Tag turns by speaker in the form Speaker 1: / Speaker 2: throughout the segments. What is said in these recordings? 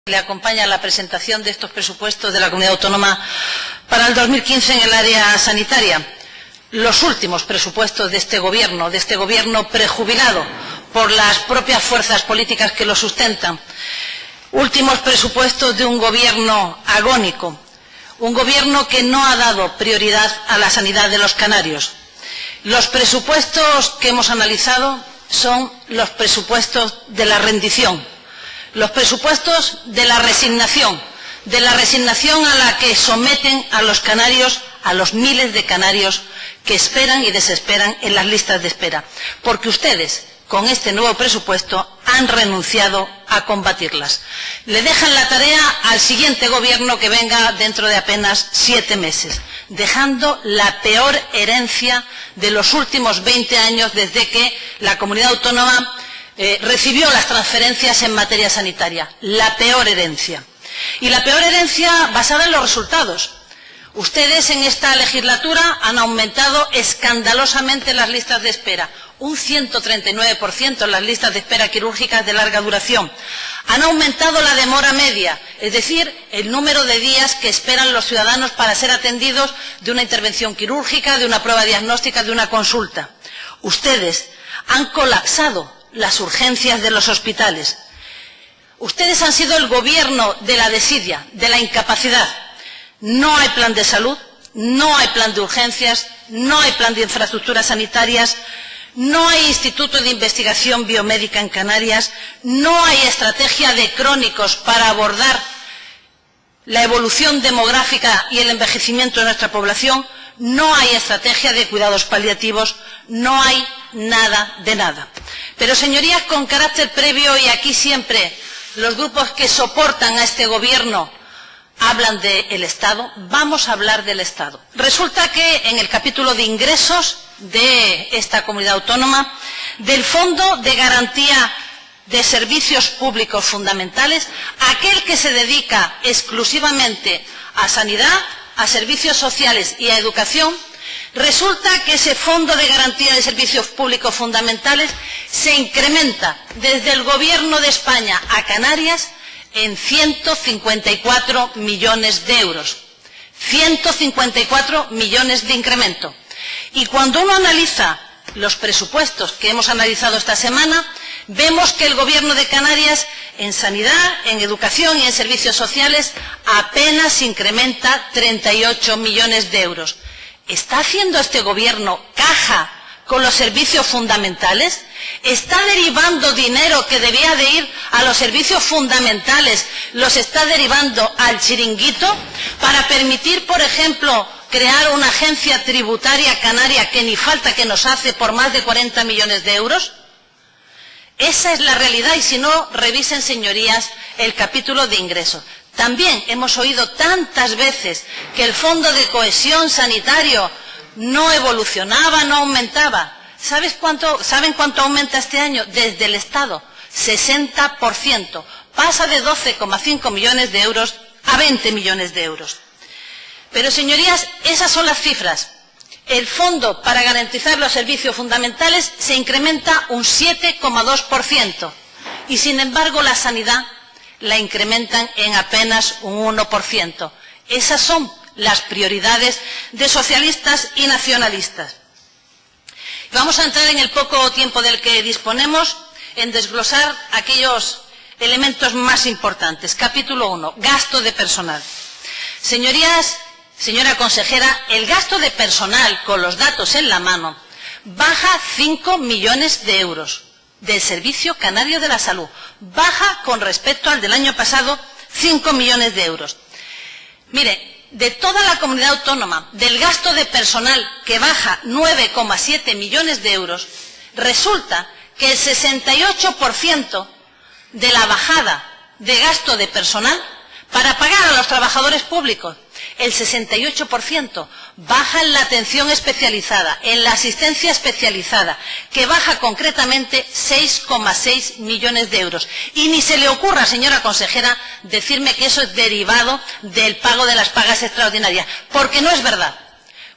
Speaker 1: Le acompaña la presentación de estos presupuestos de la Comunidad Autónoma para el 2015 en el área sanitaria. Los últimos presupuestos de este gobierno prejubilado por las propias fuerzas políticas que lo sustentan. Últimos presupuestos de un gobierno agónico, un gobierno que no ha dado prioridad a la sanidad de los canarios. Los presupuestos que hemos analizado son los presupuestos de la rendición. Los presupuestos de la resignación a la que someten a los canarios, a los miles de canarios que esperan y desesperan en las listas de espera, porque ustedes, con este nuevo presupuesto, han renunciado a combatirlas. Le dejan la tarea al siguiente gobierno que venga dentro de apenas 7 meses, dejando la peor herencia de los últimos 20 años desde que la Comunidad Autónoma recibió las transferencias en materia sanitaria, la peor herencia. Y la peor herencia basada en los resultados. Ustedes en esta legislatura han aumentado escandalosamente las listas de espera, un 139% en las listas de espera quirúrgicas de larga duración. Han aumentado la demora media, es decir, el número de días que esperan los ciudadanos para ser atendidos de una intervención quirúrgica, de una prueba diagnóstica, de una consulta. Ustedes han colapsado las urgencias de los hospitales. Ustedes han sido el gobierno de la desidia, de la incapacidad. No hay plan de salud, no hay plan de urgencias, no hay plan de infraestructuras sanitarias, no hay instituto de investigación biomédica en Canarias, no hay estrategia de crónicos para abordar la evolución demográfica y el envejecimiento de nuestra población, no hay estrategia de cuidados paliativos, no hay nada de nada. Pero, señorías, con carácter previo, y aquí siempre los grupos que soportan a este gobierno hablan del Estado, vamos a hablar del Estado. Resulta que en el capítulo de ingresos de esta comunidad autónoma, del Fondo de Garantía de Servicios Públicos Fundamentales, aquel que se dedica exclusivamente a sanidad, a servicios sociales y a educación, resulta que ese Fondo de Garantía de Servicios Públicos Fundamentales se incrementa desde el Gobierno de España a Canarias en 154 millones de euros. 154 millones de incremento. Y cuando uno analiza los presupuestos que hemos analizado esta semana, vemos que el Gobierno de Canarias en sanidad, en educación y en servicios sociales apenas incrementa 38 millones de euros. ¿Está haciendo este gobierno caja con los servicios fundamentales? ¿Está derivando dinero que debía de ir a los servicios fundamentales, los está derivando al chiringuito para permitir, por ejemplo, crear una agencia tributaria canaria que ni falta que nos hace por más de 40 millones de euros? Esa es la realidad, y si no, revisen, señorías, el capítulo de ingresos. También hemos oído tantas veces que el Fondo de Cohesión Sanitario no evolucionaba, no aumentaba. ¿Saben cuánto aumenta este año? Desde el Estado, 60%. Pasa de 12,5 millones de euros a 20 millones de euros. Pero, señorías, esas son las cifras. El Fondo para garantizar los servicios fundamentales se incrementa un 7,2%. Y, sin embargo, la sanidad la incrementan en apenas un 1%. Esas son las prioridades de socialistas y nacionalistas. Vamos a entrar en el poco tiempo del que disponemos en desglosar aquellos elementos más importantes. Capítulo 1, gasto de personal. Señorías, señora consejera, el gasto de personal, con los datos en la mano, baja 5 millones de euros. Del Servicio Canario de la Salud. Baja con respecto al del año pasado 5 millones de euros. Mire, de toda la comunidad autónoma, del gasto de personal que baja 9,7 millones de euros, resulta que el 68% de la bajada de gasto de personal para pagar a los trabajadores públicos, el 68% baja en la atención especializada, en la asistencia especializada, que baja concretamente 6,6 millones de euros. Y ni se le ocurra, señora consejera, decirme que eso es derivado del pago de las pagas extraordinarias, porque no es verdad.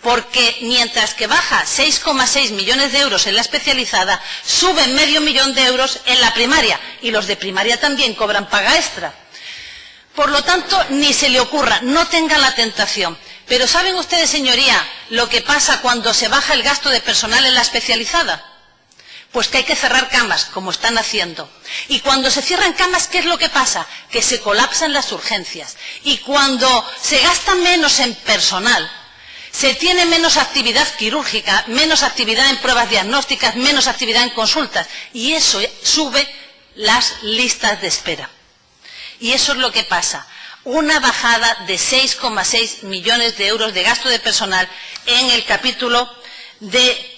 Speaker 1: Porque mientras que baja 6,6 millones de euros en la especializada, sube medio millón de euros en la primaria, y los de primaria también cobran paga extra. Por lo tanto, ni se le ocurra, no tenga la tentación. Pero ¿saben ustedes, señoría, lo que pasa cuando se baja el gasto de personal en la especializada? Pues que hay que cerrar camas, como están haciendo. Y cuando se cierran camas, ¿qué es lo que pasa? Que se colapsan las urgencias. Y cuando se gasta menos en personal, se tiene menos actividad quirúrgica, menos actividad en pruebas diagnósticas, menos actividad en consultas. Y eso sube las listas de espera. Y eso es lo que pasa. Una bajada de 6,6 millones de euros de gasto de personal en el capítulo de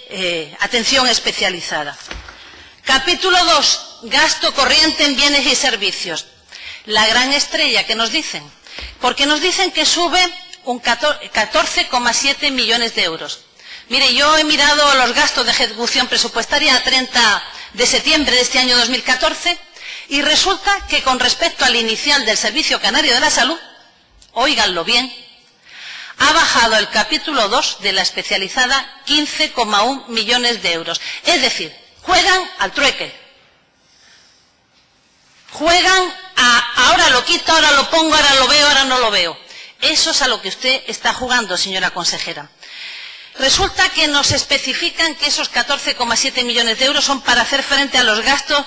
Speaker 1: atención especializada. Capítulo 2, gasto corriente en bienes y servicios. La gran estrella que nos dicen, porque nos dicen que sube un 14,7 millones de euros. Mire, yo he mirado los gastos de ejecución presupuestaria a 30 de septiembre de este año 2014 y resulta que con respecto al inicial del Servicio Canario de la Salud, óiganlo bien, ha bajado el capítulo 2 de la especializada 15,1 millones de euros. Es decir, juegan al trueque. Juegan a ahora lo quito, ahora lo pongo, ahora lo veo, ahora no lo veo. Eso es a lo que usted está jugando, señora consejera. Resulta que nos especifican que esos 14,7 millones de euros son para hacer frente a los gastos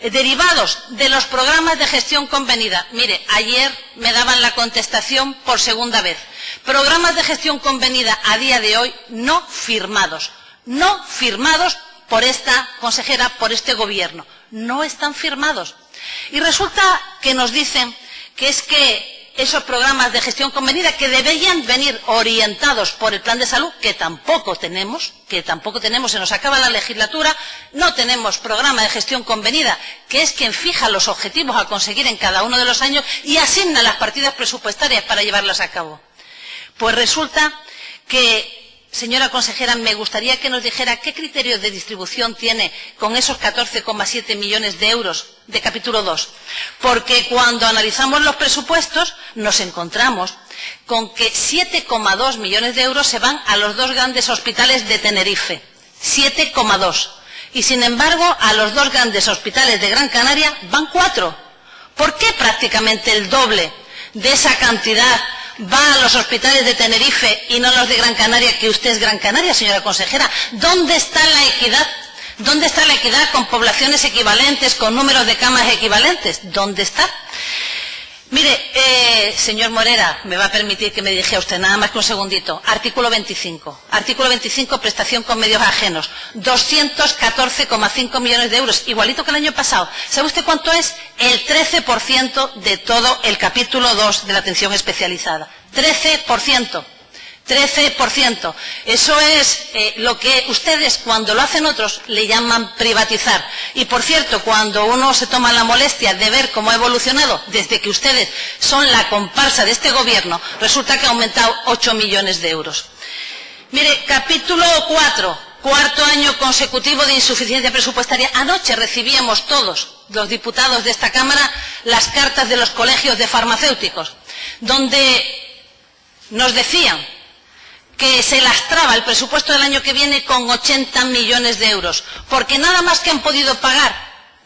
Speaker 1: derivados de los programas de gestión convenida. Mire, ayer me daban la contestación por segunda vez. Programas de gestión convenida a día de hoy no firmados por esta consejera, por este gobierno. No están firmados. Y resulta que nos dicen que es que esos programas de gestión convenida que deberían venir orientados por el plan de salud, que tampoco tenemos, se nos acaba la legislatura, no tenemos programa de gestión convenida, que es quien fija los objetivos a conseguir en cada uno de los años y asigna las partidas presupuestarias para llevarlas a cabo. Pues resulta que, señora consejera, me gustaría que nos dijera qué criterios de distribución tiene con esos 14,7 millones de euros de capítulo 2. Porque cuando analizamos los presupuestos nos encontramos con que 7,2 millones de euros se van a los dos grandes hospitales de Tenerife. 7,2. Y sin embargo a los dos grandes hospitales de Gran Canaria van 4. ¿Por qué prácticamente el doble de esa cantidad va a los hospitales de Tenerife y no a los de Gran Canaria, que usted es Gran Canaria, señora consejera? ¿Dónde está la equidad? ¿Dónde está la equidad con poblaciones equivalentes, con números de camas equivalentes? ¿Dónde está? Mire, señor Morera, me va a permitir que me dirija a usted nada más que un segundito. Artículo 25. Artículo 25, prestación con medios ajenos. 214,5 millones de euros, igualito que el año pasado. ¿Sabe usted cuánto es? El 13% de todo el capítulo 2 de la atención especializada. 13%. 13%. Eso es lo que ustedes, cuando lo hacen otros, le llaman privatizar. Y por cierto, cuando uno se toma la molestia de ver cómo ha evolucionado desde que ustedes son la comparsa de este gobierno, resulta que ha aumentado 8 millones de euros. Mire, capítulo 4, cuarto año consecutivo de insuficiencia presupuestaria. Anoche recibíamos todos los diputados de esta Cámara las cartas de los colegios de farmacéuticos, donde nos decían que se lastraba el presupuesto del año que viene con 80 millones de euros, porque nada más que han podido pagar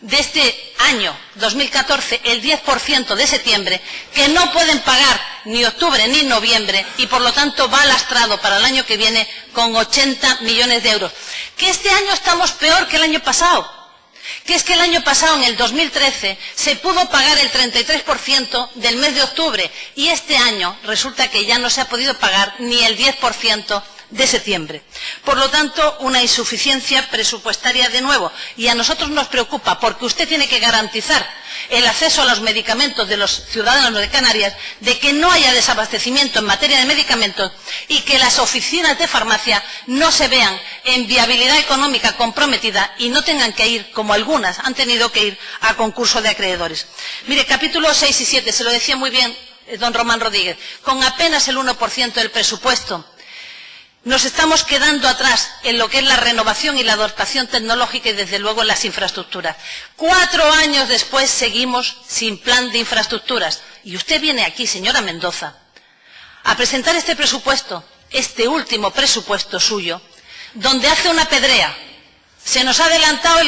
Speaker 1: de este año 2014 el 10% de septiembre, que no pueden pagar ni octubre ni noviembre, y por lo tanto va lastrado para el año que viene con 80 millones de euros. Que este año estamos peor que el año pasado, que es que el año pasado, en el 2013, se pudo pagar el 33% del mes de octubre, y este año resulta que ya no se ha podido pagar ni el 10% de septiembre. Por lo tanto, una insuficiencia presupuestaria de nuevo, y a nosotros nos preocupa porque usted tiene que garantizar el acceso a los medicamentos de los ciudadanos de Canarias, de que no haya desabastecimiento en materia de medicamentos y que las oficinas de farmacia no se vean en viabilidad económica comprometida y no tengan que ir, como algunas han tenido que ir, a concurso de acreedores. Mire, capítulos 6 y 7, se lo decía muy bien don Román Rodríguez, con apenas el 1% del presupuesto, nos estamos quedando atrás en lo que es la renovación y la adaptación tecnológica y, desde luego, en las infraestructuras. 4 años después seguimos sin plan de infraestructuras. Y usted viene aquí, señora Mendoza, a presentar este presupuesto, este último presupuesto suyo, donde hace una pedrea. Se nos ha adelantado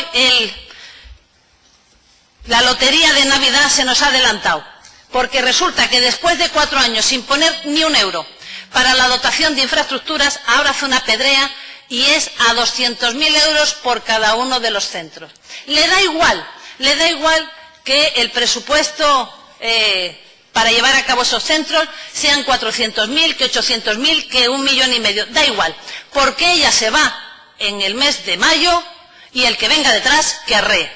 Speaker 1: la lotería de Navidad, se nos ha adelantado. porque resulta que después de 4 años sin poner ni un euro para la dotación de infraestructuras, ahora hace una pedrea y es a 200.000 euros por cada uno de los centros. Le da igual que el presupuesto para llevar a cabo esos centros sean 400.000, que 800.000, que 1,5 millones, da igual, porque ella se va en el mes de mayo y el que venga detrás que arree,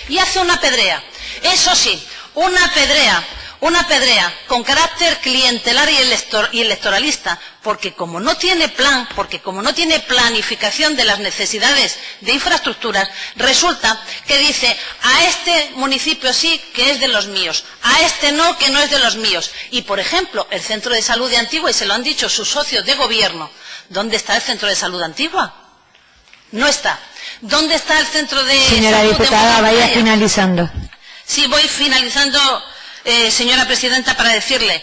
Speaker 1: y hace una pedrea, eso sí, una pedrea con carácter clientelar y electoralista, porque como no tiene plan, como no tiene planificación de las necesidades de infraestructuras, resulta que dice, a este municipio sí que es de los míos, a este no, que no es de los míos. Y por ejemplo, el centro de salud de Antigua, y se lo han dicho sus socios de gobierno, ¿dónde está el centro de salud de Antigua? No está. ¿Dónde está el centro de
Speaker 2: Señora
Speaker 1: salud
Speaker 2: diputada,
Speaker 1: de
Speaker 2: vaya finalizando.
Speaker 1: Sí, voy finalizando, señora presidenta, para decirle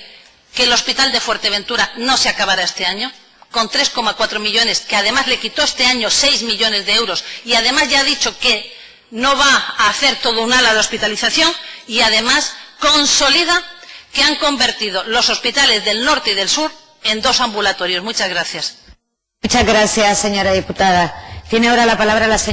Speaker 1: que el hospital de Fuerteventura no se acabará este año, con 3,4 millones, que además le quitó este año 6 millones de euros, y además ya ha dicho que no va a hacer todo un ala de hospitalización, y además consolida que han convertido los hospitales del norte y del sur en 2 ambulatorios. Muchas gracias.
Speaker 2: Muchas gracias, señora diputada. Tiene ahora la palabra la señora.